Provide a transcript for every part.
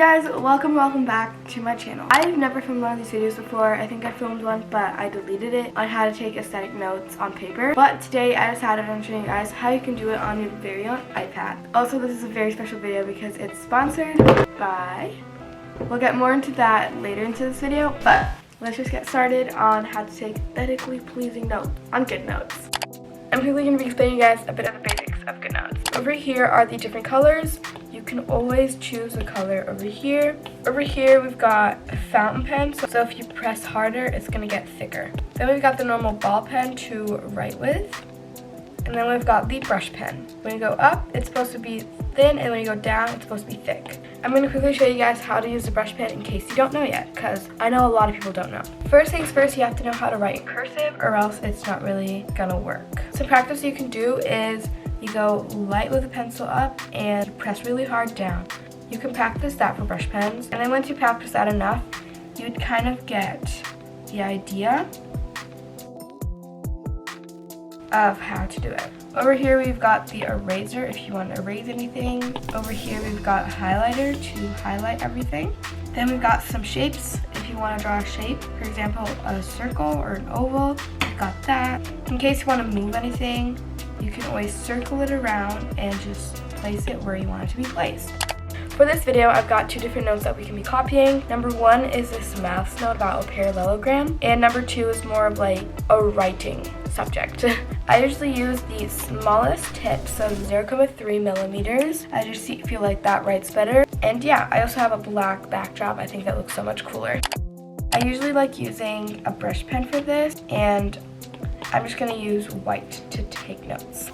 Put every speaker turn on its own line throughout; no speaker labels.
guys, welcome back to my channel. I've never filmed one of these videos before. I think I filmed one, but I deleted it on how to take aesthetic notes on paper. But today I decided I'm showing you guys how you can do it on your very own iPad. Also, this is a very special video because it's sponsored by... We'll get more into that later into this video, but let's just get started on how to take aesthetically pleasing notes on GoodNotes. I'm quickly going to be explaining you guys a bit of the basics of GoodNotes. Over here are the different colors. You can always choose the color over here. Over here we've got a fountain pen, so if you press harder it's going to get thicker. Then we've got the normal ball pen to write with. And then we've got the brush pen. When you go up it's supposed to be thin, and when you go down it's supposed to be thick. I'm going to quickly show you guys how to use the brush pen in case you don't know yet, because I know a lot of people don't know. First things first, you have to know how to write in cursive or else it's not really gonna work. Some practice you can do is you go light with a pencil up and you press really hard down. You can practice that for brush pens, and then once you practice that enough, you'd kind of get the idea of how to do it. Over here we've got the eraser if you want to erase anything. Over here we've got a highlighter to highlight everything. Then we've got some shapes if you want to draw a shape. For example, a circle or an oval. We've got that. In case you want to move anything, you can always circle it around and just place it where you want it to be placed. For this video, I've got two different notes that we can be copying. Number one is this math note about a parallelogram, and number two is more of like a writing subject. I usually use the smallest tip, so 0.3 millimeters. I just feel like that writes better. And yeah, I also have a black backdrop. I think that looks so much cooler. I usually like using a brush pen for this, and I'm just gonna use white to take notes.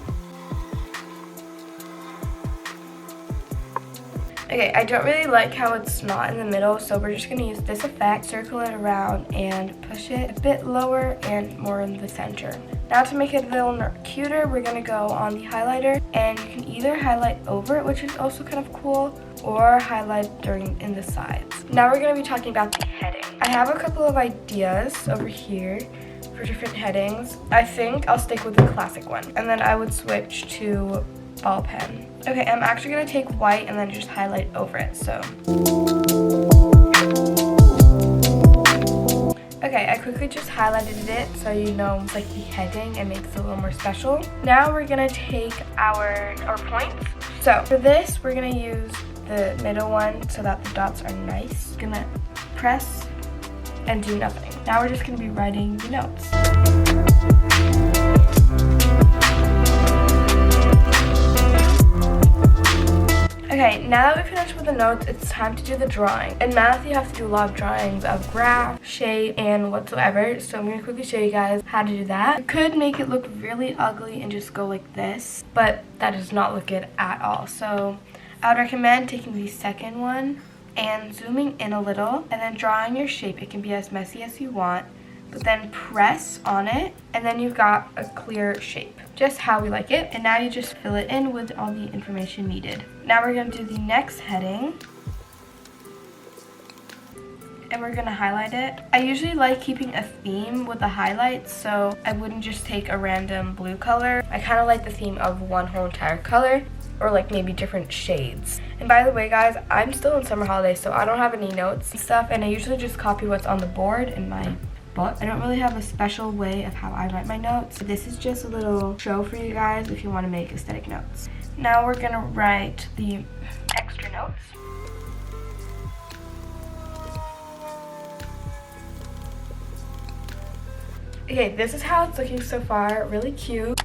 Okay, I don't really like how it's not in the middle, so we're just gonna use this effect, circle it around, and push it a bit lower and more in the center. Now to make it a little cuter, we're gonna go on the highlighter, and you can either highlight over it, which is also kind of cool, or highlight in the sides. Now we're gonna be talking about the heading. I have a couple of ideas over here for different headings. I think I'll stick with the classic one, and then I would switch to ball pen. Okay, I'm actually gonna take white and then just highlight over it, so. Okay, I quickly just highlighted it so you know it's like the heading and makes it a little more special. Now we're gonna take our points. So for this, we're gonna use the middle one so that the dots are nice. Gonna press and do nothing. Now we're just gonna be writing the notes. Okay, now that we've finished with the notes, it's time to do the drawing. In math, you have to do a lot of drawings of graph, shape, and whatsoever, so I'm going to quickly show you guys how to do that. You could make it look really ugly and just go like this, but that does not look good at all. So I would recommend taking the second one and zooming in a little, and then drawing your shape. It can be as messy as you want, but then press on it, and then you've got a clear shape, just how we like it. And now you just fill it in with all the information needed. Now we're gonna do the next heading, and we're gonna highlight it. I usually like keeping a theme with the highlights, so I wouldn't just take a random blue color. I kind of like the theme of one whole entire color, or like maybe different shades. And by the way guys, I'm still in summer holidays, so I don't have any notes and stuff, and I usually just copy what's on the board in my book. I don't really have a special way of how I write my notes. This is just a little show for you guys if you want to make aesthetic notes. Now we're gonna write the extra notes. Okay, this is how it's looking so far, really cute.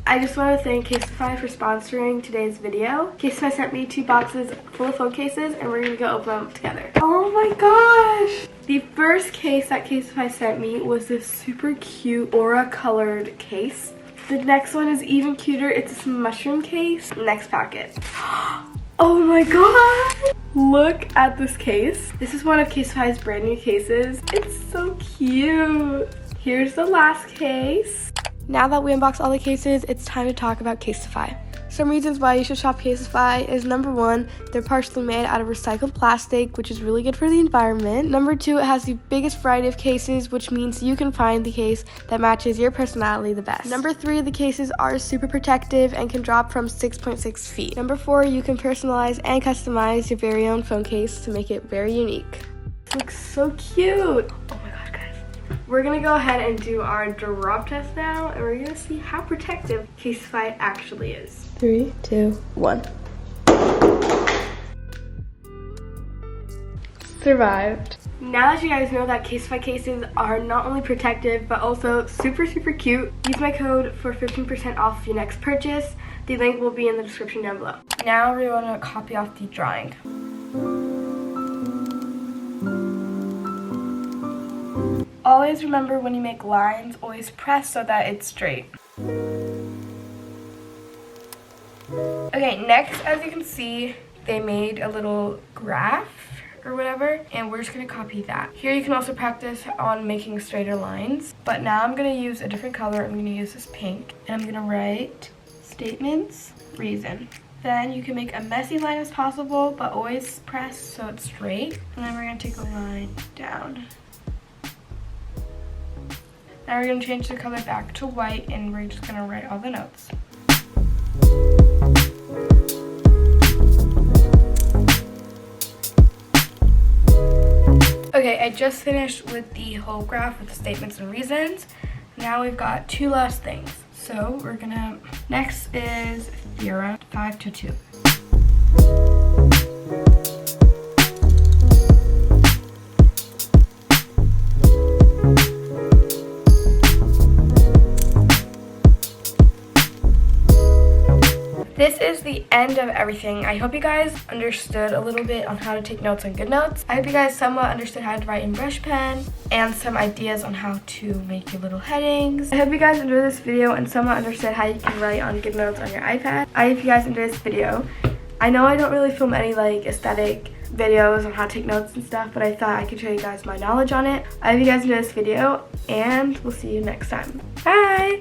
I just want to thank Casetify for sponsoring today's video. Casetify sent me 2 boxes full of phone cases, and we're gonna go open them together. Oh my gosh! The first case that Casetify sent me was this super cute aura colored case. The next one is even cuter. It's this mushroom case. Next packet. Oh my god! Look at this case. This is one of Casetify's brand new cases. It's so cute. Here's the last case. Now that we unboxed all the cases, it's time to talk about Casetify. Some reasons why you should shop Casetify is number 1, they're partially made out of recycled plastic, which is really good for the environment. Number 2, it has the biggest variety of cases, which means you can find the case that matches your personality the best. Number 3, the cases are super protective and can drop from 6.6 feet. Number 4, you can personalize and customize your very own phone case to make it very unique. This looks so cute. Oh my god, guys. We're gonna go ahead and do our drop test now, and we're gonna see how protective Casetify actually is. 3, 2, 1. Survived. Now that you guys know that Casetify cases are not only protective but also super cute, use my code for 15% off your next purchase. The link will be in the description down below. Now we're going to copy off the drawing. Always remember, when you make lines, always press so that it's straight. Okay, next, as you can see, they made a little graph or whatever, and we're just gonna copy that. Here you can also practice on making straighter lines, but now I'm gonna use a different color. I'm gonna use this pink, and I'm gonna write statements, reason. Then you can make a messy line as possible, but always press so it's straight. And then we're gonna take a line down. Now we're gonna change the color back to white, and we're just gonna write all the notes. Okay, I just finished with the whole graph with the statements and reasons. Now we've got 2 last things. So we're gonna, next is theorem 5 to 2. This is the end of everything. I hope you guys understood a little bit on how to take notes on GoodNotes. I hope you guys somewhat understood how to write in brush pen and some ideas on how to make your little headings. I hope you guys enjoyed this video and somewhat understood how you can write on GoodNotes on your iPad. I hope you guys enjoyed this video. I know I don't really film any like aesthetic videos on how to take notes and stuff, but I thought I could show you guys my knowledge on it. I hope you guys enjoyed this video, and we'll see you next time. Bye!